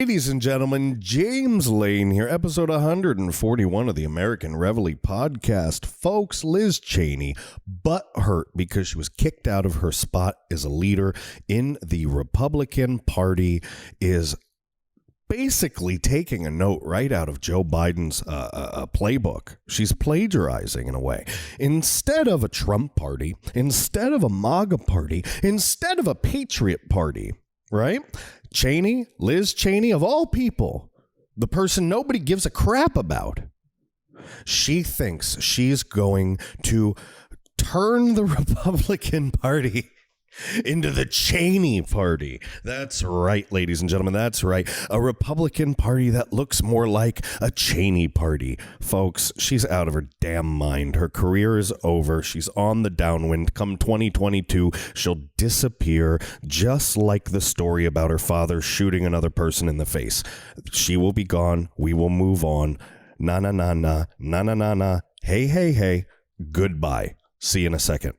Ladies and gentlemen, James Lane here, episode 141 of the American Reveille Podcast. Folks, Liz Cheney, butthurt because she was kicked out of her spot as a leader in the Republican Party, is basically taking a note right out of Joe Biden's playbook. She's plagiarizing in a way. Instead of a Trump party, instead of a MAGA party, instead of a Patriot party, right? Cheney, Liz Cheney, of all people, the person nobody gives a crap about, she thinks she's going to turn the Republican Party into the Cheney Party. That's right, ladies and gentlemen, that's right. A Republican Party that looks more like a Cheney Party. Folks, she's out of her damn mind. Her career is over. She's on the downwind. Come 2022, she'll disappear, just like the story about her father shooting another person in the face. She will be gone. We will move on. Na na na na, na na na na. Hey, hey, hey. Goodbye. See you in a second.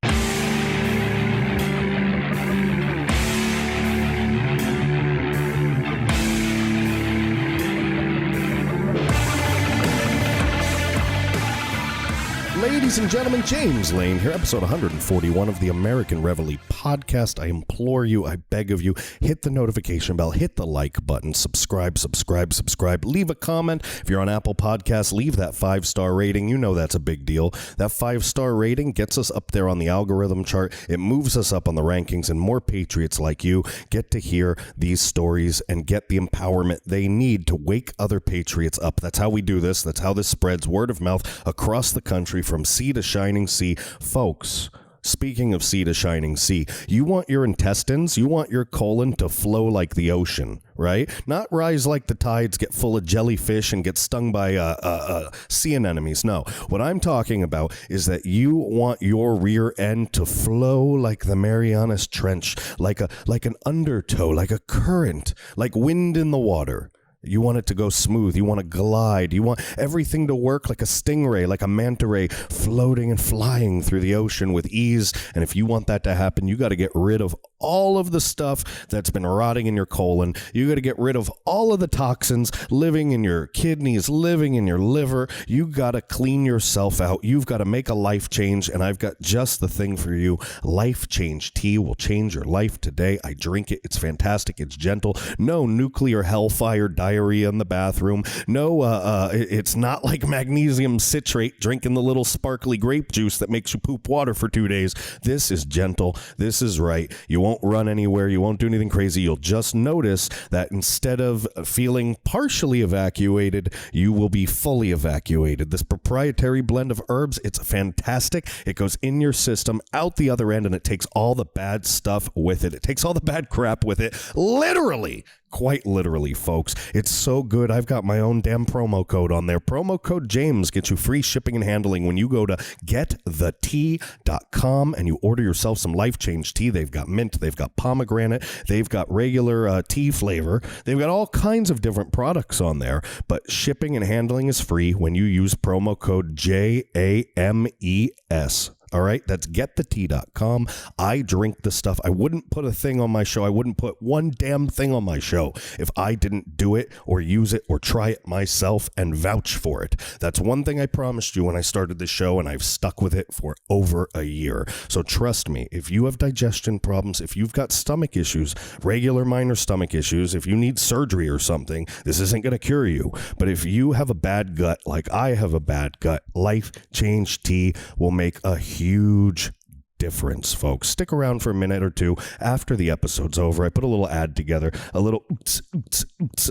Ladies and gentlemen, James Lane here, episode 141 of the American Reveille Podcast. I implore you, I beg of you, hit the notification bell, hit the like button, subscribe, leave a comment. If you're on Apple Podcasts, leave that 5-star rating. You know that's a big deal. That 5-star rating gets us up there on the algorithm chart. It moves us up on the rankings, and more patriots like you get to hear these stories and get the empowerment they need to wake other patriots up. That's how we do this. That's how this spreads word of mouth across the country from sea to shining sea. Folks, speaking of sea to shining sea, you want your intestines, you want your colon to flow like the ocean, right? Not rise like the tides, get full of jellyfish and get stung by sea anemones. No, what I'm talking about is that you want your rear end to flow like the Marianas Trench, like an undertow, like a current, like wind in the water. You want it to go smooth. You want to glide. You want everything to work like a stingray, like a manta ray, floating and flying through the ocean with ease. And if you want that to happen, you got to get rid of all of the stuff that's been rotting in your colon. You got to get rid of all of the toxins living in your kidneys, living in your liver. You got to clean yourself out. You've got to make a life change. And I've got just the thing for you. Life Change Tea will change your life today. I drink it. It's fantastic. It's gentle. No nuclear hellfire diarrhea in the bathroom. No, it's not like magnesium citrate drinking the little sparkly grape juice that makes you poop water for 2 days. This is gentle. This is right. You won't run anywhere. You won't do anything crazy. You'll just notice that instead of feeling partially evacuated, you will be fully evacuated. This proprietary blend of herbs, it's fantastic. It goes in your system, out the other end, and it takes all the bad stuff with it. It takes all the bad crap with it. Literally. Quite literally, folks. It's so good. I've got my own damn promo code on there. Promo code James gets you free shipping and handling when you go to getthetea.com and you order yourself some Life Change tea. They've got mint. They've got pomegranate. They've got regular tea flavor. They've got all kinds of different products on there, but shipping and handling is free when you use promo code JAMES. All right, that's getthetea.com. I drink the stuff. I wouldn't put a thing on my show. I wouldn't put one damn thing on my show if I didn't do it or use it or try it myself and vouch for it. That's one thing I promised you when I started the show, and I've stuck with it for over a year. So trust me, if you have digestion problems, if you've got stomach issues, regular minor stomach issues, if you need surgery or something, this isn't going to cure you. But if you have a bad gut, like I have a bad gut, Life Change Tea will make a huge difference, folks. Stick around for a minute or two after the episode's over. I put a little ad together, a little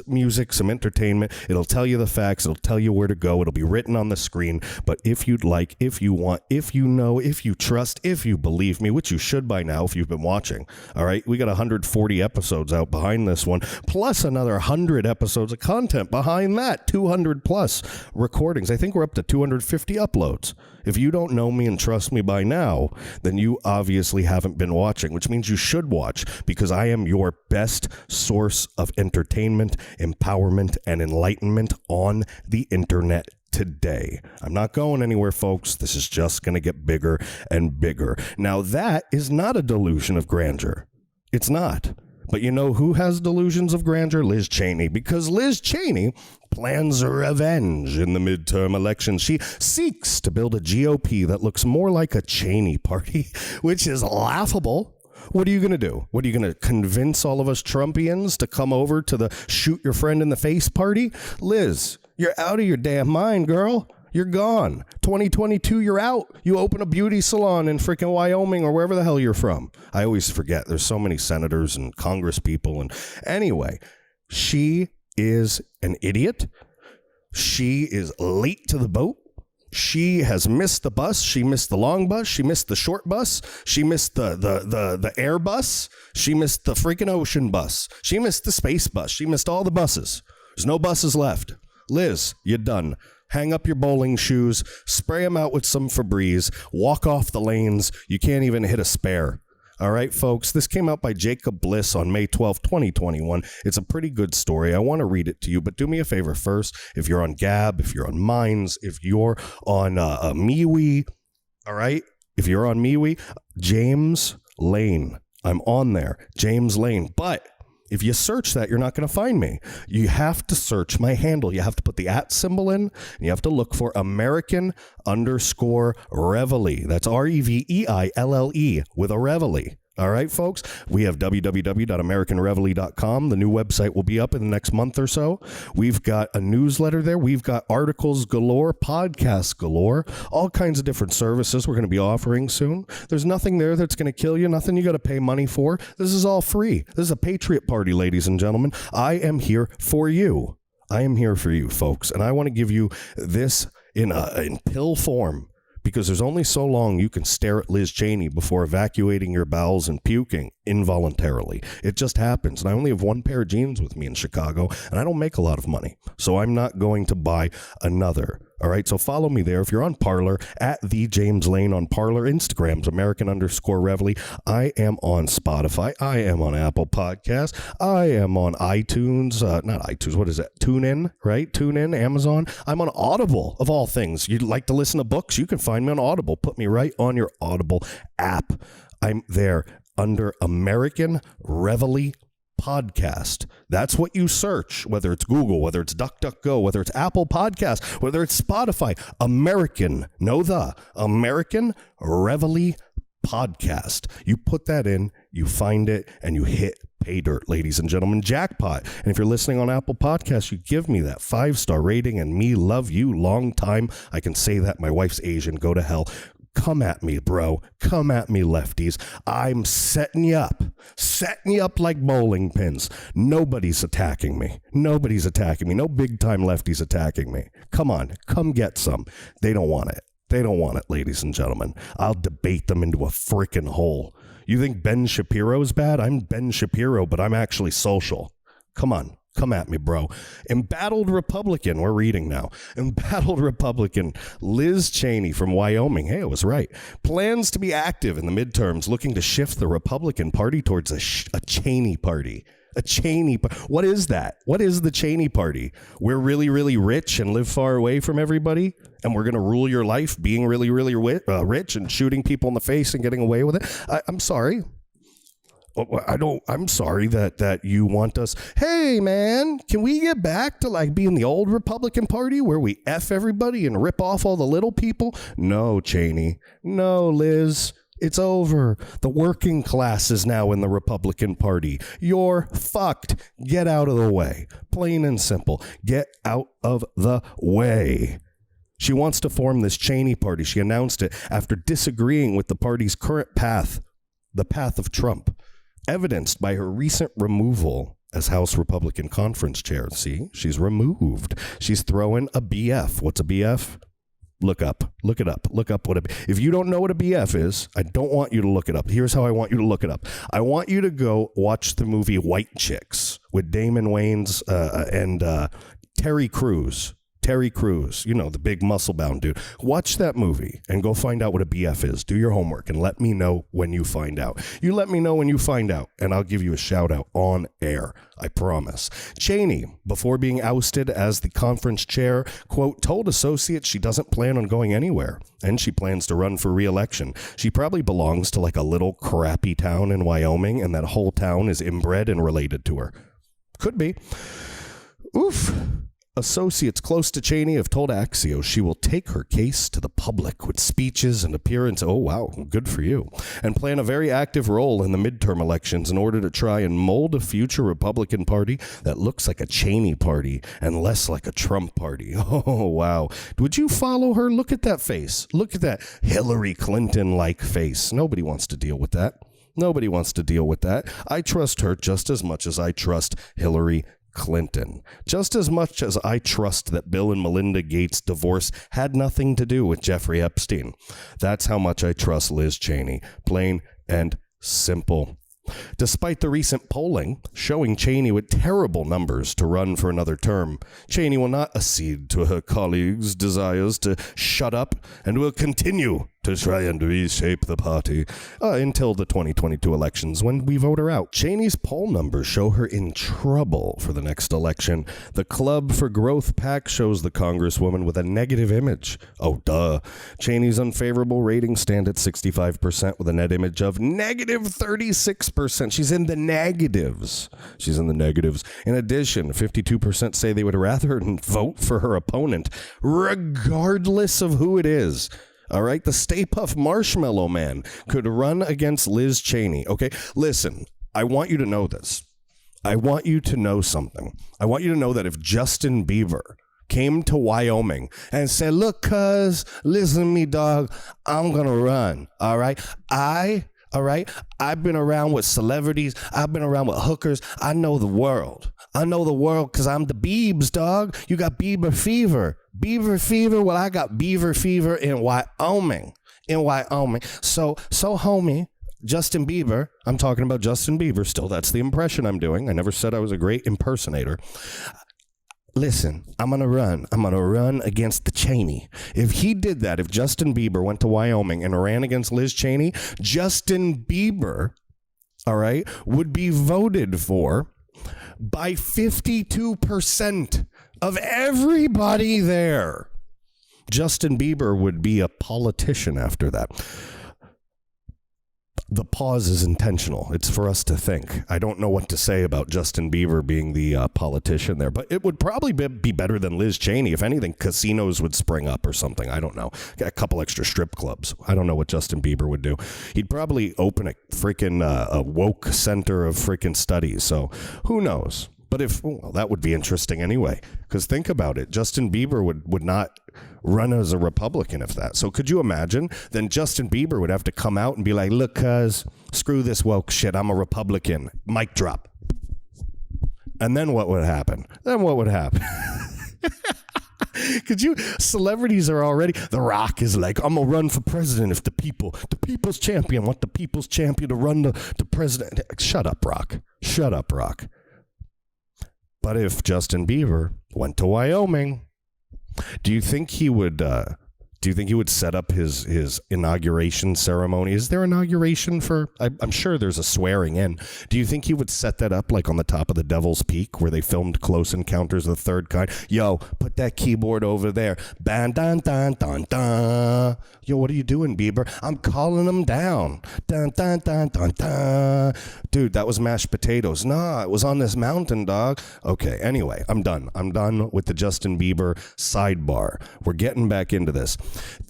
music, some entertainment. It'll tell you the facts. It'll tell you where to go. It'll be written on the screen. But if you'd like, if you want, if you know, if you trust, if you believe me, which you should by now if you've been watching, all right, we got 140 episodes out behind this one, plus another 100 episodes of content behind that, 200 plus recordings. I think we're up to 250 uploads. If you don't know me and trust me by now, then you obviously haven't been watching, which means you should watch, because I am your best source of entertainment, empowerment, and enlightenment on the internet today. I'm not going anywhere, folks. This is just going to get bigger and bigger. Now, that is not a delusion of grandeur. It's not. But you know who has delusions of grandeur? Liz Cheney. Because Liz Cheney plans revenge in the midterm elections. She seeks to build a GOP that looks more like a Cheney Party, which is laughable. What are you going to do? What are you going to convince all of us Trumpians to come over to the shoot your friend in the face party? Liz, you're out of your damn mind, girl. You're gone. 2022, you're out. You open a beauty salon in freaking Wyoming or wherever the hell you're from. I always forget. There's so many senators and Congress people. And anyway, she is an idiot. She is late to the boat. She has missed the bus. She missed the long bus. She missed the short bus. She missed the air bus. She missed the freaking ocean bus. She missed the space bus. She missed all the buses. There's no buses left. Liz, you're done. Hang up your bowling shoes, spray them out with some Febreze, walk off the lanes. You can't even hit a spare. All right, folks, this came out by Jacob Bliss on May 12, 2021. It's a pretty good story. I want to read it to you, but do me a favor first. If you're on Gab, if you're on Minds, if you're on MeWe, all right? If you're on MeWe, James Lane. I'm on there, James Lane. But if you search that, you're not going to find me. You have to search my handle. You have to put the @ symbol in, and you have to look for American_Reveille. That's REVEILLE with a Reveille. All right, folks, we have www.americanreveille.com. The new website will be up in the next month or so. We've got a newsletter there. We've got articles galore, podcasts galore, all kinds of different services we're going to be offering soon. There's nothing there that's going to kill you, nothing you got to pay money for. This is all free. This is a Patriot Party, ladies and gentlemen. I am here for you. I am here for you, folks, and I want to give you this in pill form. Because there's only so long you can stare at Liz Cheney before evacuating your bowels and puking involuntarily. It just happens. And I only have one pair of jeans with me in Chicago, and I don't make a lot of money. So I'm not going to buy another. All right, so follow me there. If you're on Parler, at the James Lane on Parler, Instagram's American_Reveille. I am on Spotify. I am on Apple Podcasts. I am on iTunes. Not iTunes. What is that? TuneIn, right? TuneIn, Amazon. I'm on Audible, of all things. You'd like to listen to books? You can find me on Audible. Put me right on your Audible app. I'm there under American Reveille Podcast. That's what you search, whether it's Google, whether it's DuckDuckGo, whether it's Apple Podcast, whether it's Spotify. American Reveille Podcast. You put that in, you find it, and you hit pay dirt, ladies and gentlemen. Jackpot. And if you're listening on Apple Podcasts, you give me that 5-star rating, and me love you long time. I can say that. My wife's Asian. Go to hell. Come at me, bro. Come at me, lefties. I'm setting you up like bowling pins. Nobody's attacking me. No big time lefties attacking me. Come on, come get some. They don't want it. Ladies and gentlemen. I'll debate them into a freaking hole. You think Ben Shapiro's bad? I'm Ben Shapiro, but I'm actually social. Come on. Come at me, bro. Embattled Republican, we're reading now. Embattled Republican Liz Cheney from Wyoming, hey, I was right, plans to be active in the midterms, looking to shift the Republican Party towards a Cheney Party. What is that? What is the Cheney Party? We're really, really rich and live far away from everybody, and we're going to rule your life being really, really rich and shooting people in the face and getting away with it? I'm sorry. I'm sorry that you want us. Hey, man, can we get back to like being the old Republican Party where we F everybody and rip off all the little people? No, Cheney. No, Liz. It's over. The working class is now in the Republican Party. You're fucked. Get out of the way. Plain and simple. Get out of the way. She wants to form this Cheney Party. She announced it after disagreeing with the party's current path, the path of Trump, evidenced by her recent removal as House Republican Conference Chair. See, she's removed. She's throwing a BF. What's a BF? Look it up. Look up what if you don't know what a BF is, I don't want you to look it up. Here's how I want you to look it up. I want you to go watch the movie White Chicks with Damon Wayans and Terry Crews. Terry Crews, you know, the big muscle-bound dude. Watch that movie and go find out what a BF is. Do your homework and let me know when you find out. You let me know when you find out, and I'll give you a shout-out on air. I promise. Cheney, before being ousted as the conference chair, quote, told associates she doesn't plan on going anywhere, and she plans to run for re-election. She probably belongs to like a little crappy town in Wyoming, and that whole town is inbred and related to her. Could be. Oof. Associates close to Cheney have told Axios she will take her case to the public with speeches and appearance. Oh, wow. Good for you. And plan a very active role in the midterm elections in order to try and mold a future Republican Party that looks like a Cheney Party and less like a Trump Party. Oh, wow. Would you follow her? Look at that face. Look at that Hillary Clinton-like face. Nobody wants to deal with that. Nobody wants to deal with that. I trust her just as much as I trust Hillary Clinton. Just as much as I trust that Bill and Melinda Gates' divorce had nothing to do with Jeffrey Epstein. That's how much I trust Liz Cheney. Plain and simple. Despite the recent polling showing Cheney with terrible numbers to run for another term, Cheney will not accede to her colleagues' desires to shut up and will continue to try and reshape the party until the 2022 elections when we vote her out. Cheney's poll numbers show her in trouble for the next election. The Club for Growth PAC shows the congresswoman with a negative image. Oh, duh. Cheney's unfavorable ratings stand at 65% with a net image of negative 36%. She's in the negatives. In addition, 52% say they would rather vote for her opponent, regardless of who it is. All right, the Stay Puft Marshmallow Man could run against Liz Cheney. Okay, listen, I want you to know this. I want you to know something. I want you to know that if Justin Bieber came to Wyoming and said, look, cuz, listen to me, dog, I'm going to run, all right? I've been around with celebrities. I've been around with hookers. I know the world. Because I'm the Biebs, dog. You got Bieber fever. Beaver fever? Well, I got beaver fever in Wyoming. So homie, Justin Bieber, I'm talking about Justin Bieber still. That's the impression I'm doing. I never said I was a great impersonator. Listen, I'm going to run. I'm going to run against the Cheney. If he did that, if Justin Bieber went to Wyoming and ran against Liz Cheney, Justin Bieber, all right, would be voted for by 52% of everybody there. Justin Bieber would be a politician after that. The pause is intentional. It's for us to think. I don't know what to say about Justin Bieber being the politician there, but it would probably be better than Liz Cheney. If anything, casinos would spring up or something. I don't know. Got a couple extra strip clubs. I don't know what Justin Bieber would do. He'd probably open a freaking a woke center of freaking studies. So who knows? But that would be interesting anyway, because think about it. Justin Bieber would not run as a Republican if that. So could you imagine? Then Justin Bieber would have to come out and be like, look, cuz, screw this woke shit. I'm a Republican. Mic drop. And then what would happen? Celebrities are already, The Rock is like, I'm going to run for president if the people's champion, want the people's champion to run the president. Shut up, Rock. But if Justin Bieber went to Wyoming, do you think he would set up his inauguration ceremony? Is there inauguration for, I'm sure there's a swearing in. Do you think he would set that up like on the top of the Devil's Peak where they filmed Close Encounters of the Third Kind? Yo, put that keyboard over there. Ban, dun, dun, dun, dun. Yo, what are you doing, Bieber? I'm calling him down. Dun, dun, dun, dun, dun. Dude, that was mashed potatoes. Nah, it was on this mountain, dog. Okay, anyway, I'm done. I'm done with the Justin Bieber sidebar. We're getting back into this.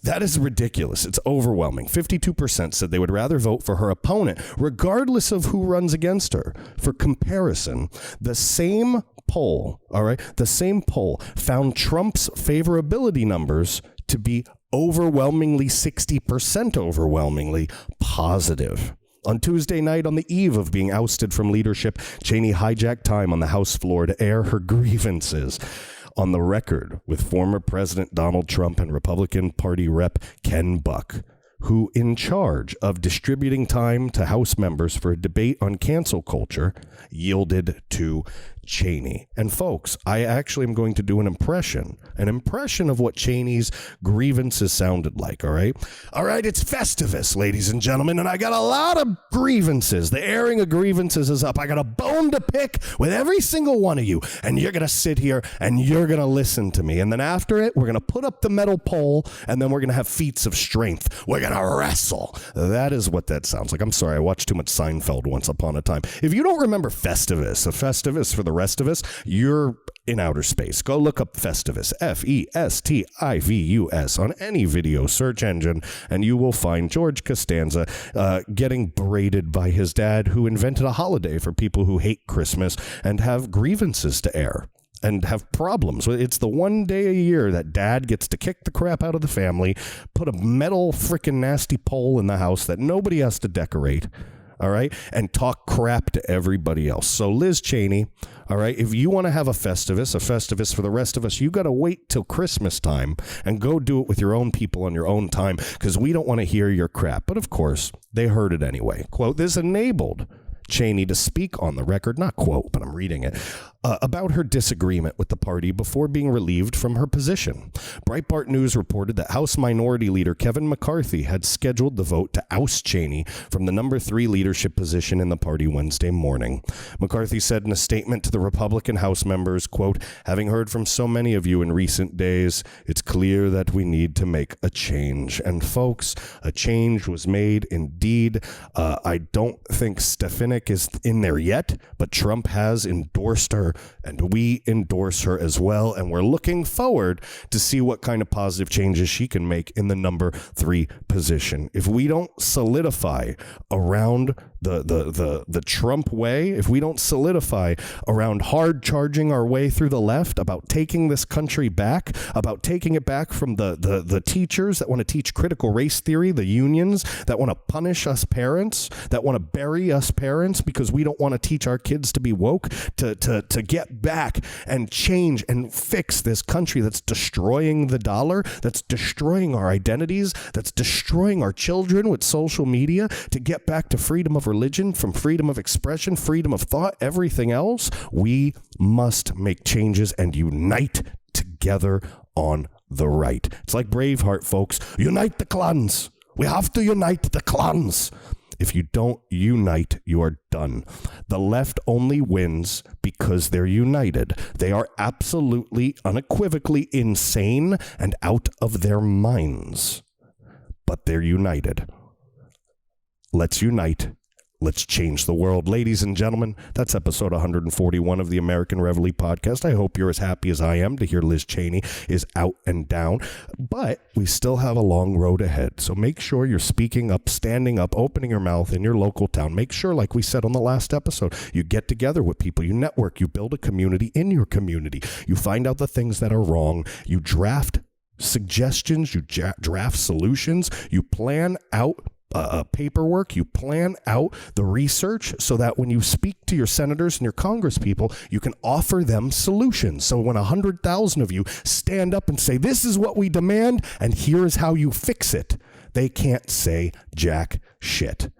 That is ridiculous. It's overwhelming. 52% said they would rather vote for her opponent, regardless of who runs against her. For comparison, the same poll found Trump's favorability numbers to be overwhelmingly 60% overwhelmingly positive. On Tuesday night, on the eve of being ousted from leadership, Cheney hijacked time on the House floor to air her grievances. On the record with former President Donald Trump and Republican Party Rep Ken Buck, who, in charge of distributing time to House members for a debate on cancel culture, yielded to Cheney. And folks, I actually am going to do an impression of what Cheney's grievances sounded like, all right? All right, it's Festivus, ladies and gentlemen, and I got a lot of grievances. The airing of grievances is up. I got a bone to pick with every single one of you, and you're going to sit here and you're going to listen to me. And then after it, we're going to put up the metal pole, and then we're going to have feats of strength. We're going to wrestle. That is what that sounds like. I'm sorry, I watched too much Seinfeld once upon a time. If you don't remember Festivus, a Festivus for the rest of us, you're in outer space. Go look up Festivus, Festivus, on any video search engine, and you will find George Costanza getting braided by his dad, who invented a holiday for people who hate Christmas and have grievances to air and have problems. It's the one day a year that dad gets to kick the crap out of the family, put a metal freaking nasty pole in the house that nobody has to decorate, all right, and talk crap to everybody else. So Liz Cheney, all right, if you want to have a Festivus for the rest of us, you got to wait till Christmas time and go do it with your own people on your own time, because we don't want to hear your crap. But of course, they heard it anyway. Quote, this enabled Cheney to speak on the record, not quote, but I'm reading it, about her disagreement with the party before being relieved from her position. Breitbart News reported that House Minority Leader Kevin McCarthy had scheduled the vote to oust Cheney from the number 3 leadership position in the party Wednesday morning. McCarthy said in a statement to the Republican House members, quote, having heard from so many of you in recent days, it's clear that we need to make a change. And folks, a change was made indeed. I don't think Stefanik is in there yet, but Trump has endorsed her, and we endorse her as well, and we're looking forward to see what kind of positive changes she can make in the number 3 position. If we don't solidify around the Trump way, if we don't solidify around hard charging our way through the left, about taking this country back, about taking it back from the teachers that want to teach critical race theory, the unions that want to punish us parents, that want to bury us parents because we don't want to teach our kids to be woke, to get back and change and fix this country that's destroying the dollar, that's destroying our identities, that's destroying our children with social media, to get back to freedom of religion, from freedom of expression, freedom of thought, everything else, we must make changes and unite together on the right. It's like Braveheart, folks. Unite the clans. We have to unite the clans. If you don't unite, you are done. The left only wins because they're united. They are absolutely, unequivocally insane and out of their minds. But they're united. Let's unite. Let's change the world. Ladies and gentlemen, that's episode 141 of the American Reveille Podcast. I hope you're as happy as I am to hear Liz Cheney is out and down, but we still have a long road ahead. So make sure you're speaking up, standing up, opening your mouth in your local town. Make sure, like we said on the last episode, you get together with people, you network, you build a community in your community. You find out the things that are wrong. You draft suggestions, you draft solutions, you plan out paperwork, you plan out the research so that when you speak to your senators and your Congress people, you can offer them solutions. So when 100,000 of you stand up and say, this is what we demand and here's how you fix it, they can't say jack shit.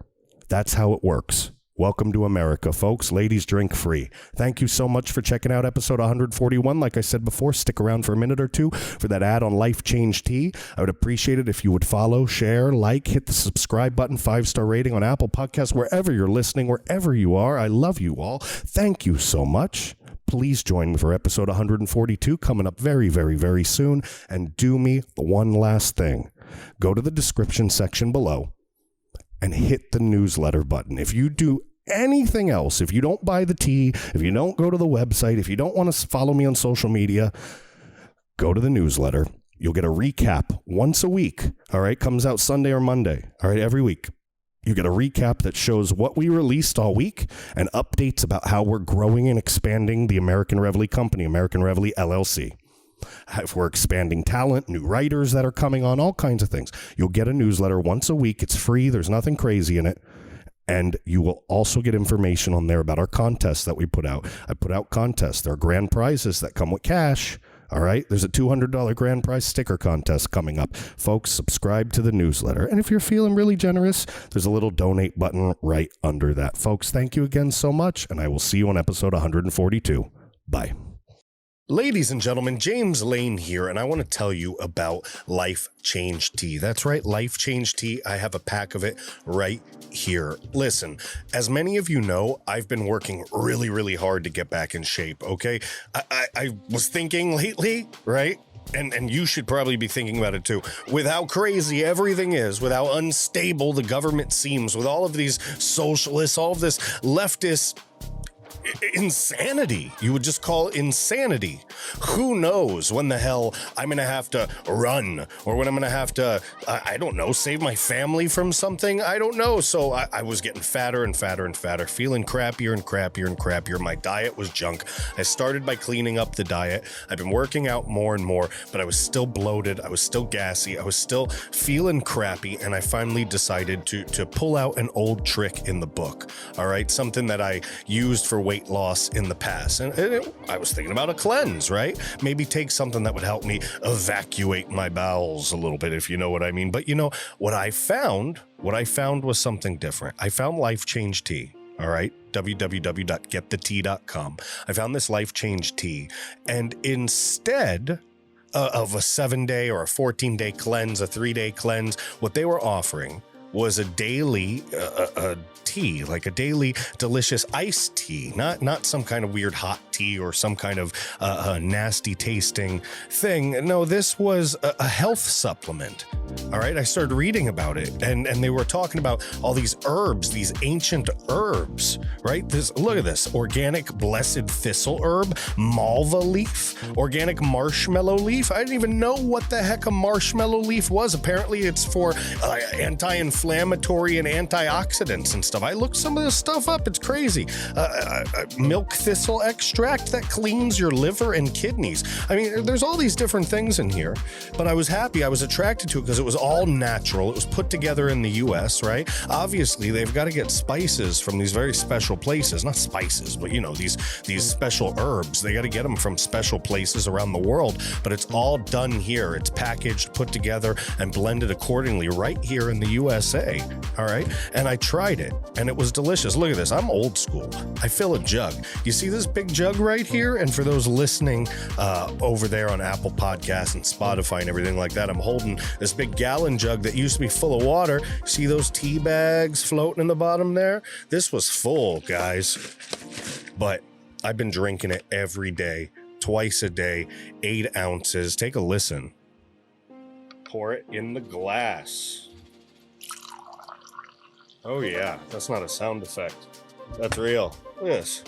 That's how it works. Welcome to America, folks. Ladies, drink free. Thank you so much for checking out episode 141. Like I said before, stick around for a minute or two for that ad on Life Change Tea. I would appreciate it if you would follow, share, like, hit the subscribe button, 5-star rating on Apple Podcasts, wherever you're listening, wherever you are. I love you all. Thank you so much. Please join me for episode 142 coming up very, very, very soon. And do me one last thing. Go to the description section below and hit the newsletter button. If you do anything else, if you don't buy the tea, if you don't go to the website, if you don't want to follow me on social media, go to the newsletter. You'll get a recap once a week. All right, comes out Sunday or Monday. All right, every week. You get a recap that shows what we released all week and updates about how we're growing and expanding the American Reveille Company, American Reveille LLC. If we're expanding talent, new writers that are coming on, all kinds of things. You'll get a newsletter once a week. It's free. There's nothing crazy in it. And you will also get information on there about our contests that we put out. I put out contests. There are grand prizes that come with cash. All right. There's a $200 grand prize sticker contest coming up. Folks, subscribe to the newsletter. And if you're feeling really generous, there's a little donate button right under that. Folks, thank you again so much. And I will see you on episode 142. Bye. Ladies and gentlemen, James Lane here, and I want to tell you about Life Change Tea. That's right, Life Change Tea. I have a pack of it right here. Listen, as many of you know, I've been working really, really hard to get back in shape, okay? I was thinking lately, right? And you should probably be thinking about it too. With how crazy everything is, with how unstable the government seems, with all of these socialists, all of this leftist insanity. You would just call insanity. Who knows when the hell I'm going to have to run or when I'm going to have to, I don't know, save my family from something. I don't know. So I was getting fatter and fatter and fatter, feeling crappier and crappier and crappier. My diet was junk. I started by cleaning up the diet. I've been working out more and more, but I was still bloated. I was still gassy. I was still feeling crappy. And I finally decided to pull out an old trick in the book. All right. Something that I used for weight loss in the past. And I was thinking about a cleanse, right? Maybe take something that would help me evacuate my bowels a little bit, if you know what I mean. But you know, what I found was something different. I found Life Change Tea. All right, www.getthetea.com. I found this Life Change Tea, and instead of a 7-day or a 14-day cleanse, a 3-day cleanse, what they were offering was a daily tea, like a daily delicious iced tea, not some kind of weird hot tea or some kind of nasty tasting thing. No, this was a health supplement. All right, I started reading about it, and they were talking about all these herbs, these ancient herbs, right? Look at this: organic blessed thistle herb, malva leaf, organic marshmallow leaf. I didn't even know what the heck a marshmallow leaf was. Apparently, it's for anti-inflammatory and antioxidants and stuff. I looked some of this stuff up. It's crazy. Milk thistle extract that cleans your liver and kidneys. I mean, there's all these different things in here, but I was happy. I was attracted to it because it was all natural. It was put together in the US, right? Obviously, they've got to get spices from these very special places. Not spices, but you know, these special herbs. They got to get them from special places around the world, but it's all done here. It's packaged, put together, and blended accordingly right here in the USA. All right. And I tried it and it was delicious. Look at this. I'm old school. I fill a jug. You see this big jug right here? And for those listening over there on Apple Podcasts and Spotify and everything like that, I'm holding this big gallon jug that used to be full of water. See those tea bags floating in the bottom there? This was full, guys. But I've been drinking it every day, twice a day, 8 ounces. Take a listen. Pour it in the glass. Oh yeah, that's not a sound effect. That's real. Look at this.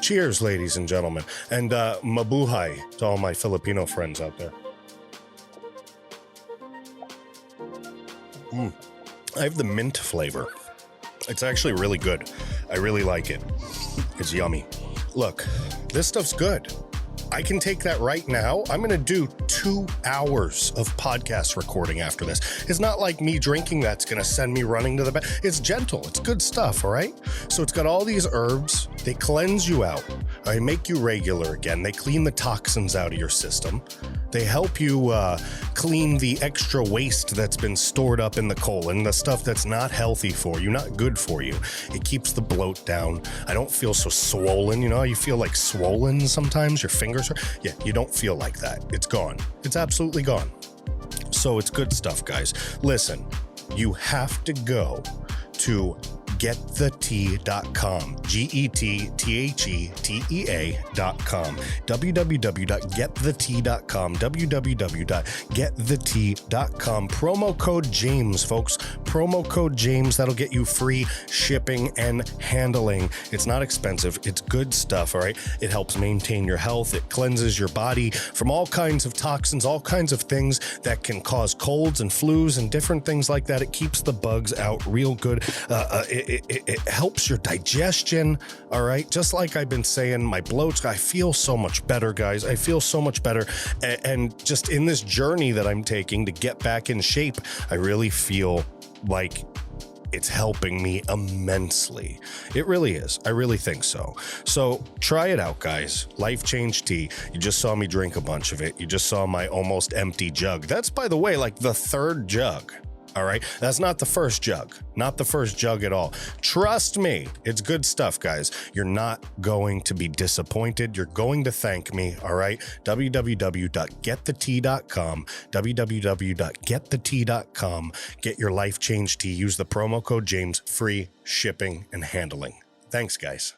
Cheers, ladies and gentlemen. And mabuhay to all my Filipino friends out there. I have the mint flavor. It's actually really good. I really like it. It's yummy. Look, this stuff's good. I can take that right now. I'm going to do 2 hours of podcast recording after this. It's not like me drinking that's going to send me running to the back. It's gentle. It's good stuff, all right? So it's got all these herbs. They cleanse you out. They make you regular again. They clean the toxins out of your system. They help you clean the extra waste that's been stored up in the colon, the stuff that's not healthy for you, not good for you. It keeps the bloat down. I don't feel so swollen. You know how you feel like swollen sometimes? Your fingers are... Yeah, you don't feel like that. It's gone. It's absolutely gone. So it's good stuff, guys. Listen, you have to go to getthetea.com. GETTHETEA.com. www.getthetea.com. www.getthetea.com. Promo code James, folks. Promo code James. That'll get you free shipping and handling. It's not expensive. It's good stuff, all right? It helps maintain your health. It cleanses your body from all kinds of toxins, all kinds of things that can cause colds and flus and different things like that. It keeps the bugs out real good. It helps your digestion, all right? Just like I've been saying, my bloats, I feel so much better, guys. I feel so much better. And just in this journey that I'm taking to get back in shape, I really feel like it's helping me immensely. It really is. I really think so. So try it out, guys. Life Change Tea. You just saw me drink a bunch of it. You just saw my almost empty jug. That's, by the way, like the 3rd jug. All right. That's not the first jug. Not the first jug at all. Trust me. It's good stuff, guys. You're not going to be disappointed. You're going to thank me. All right. www.getthetea.com. www.getthetea.com. Get your life change tea. Use the promo code James. Free shipping and handling. Thanks, guys.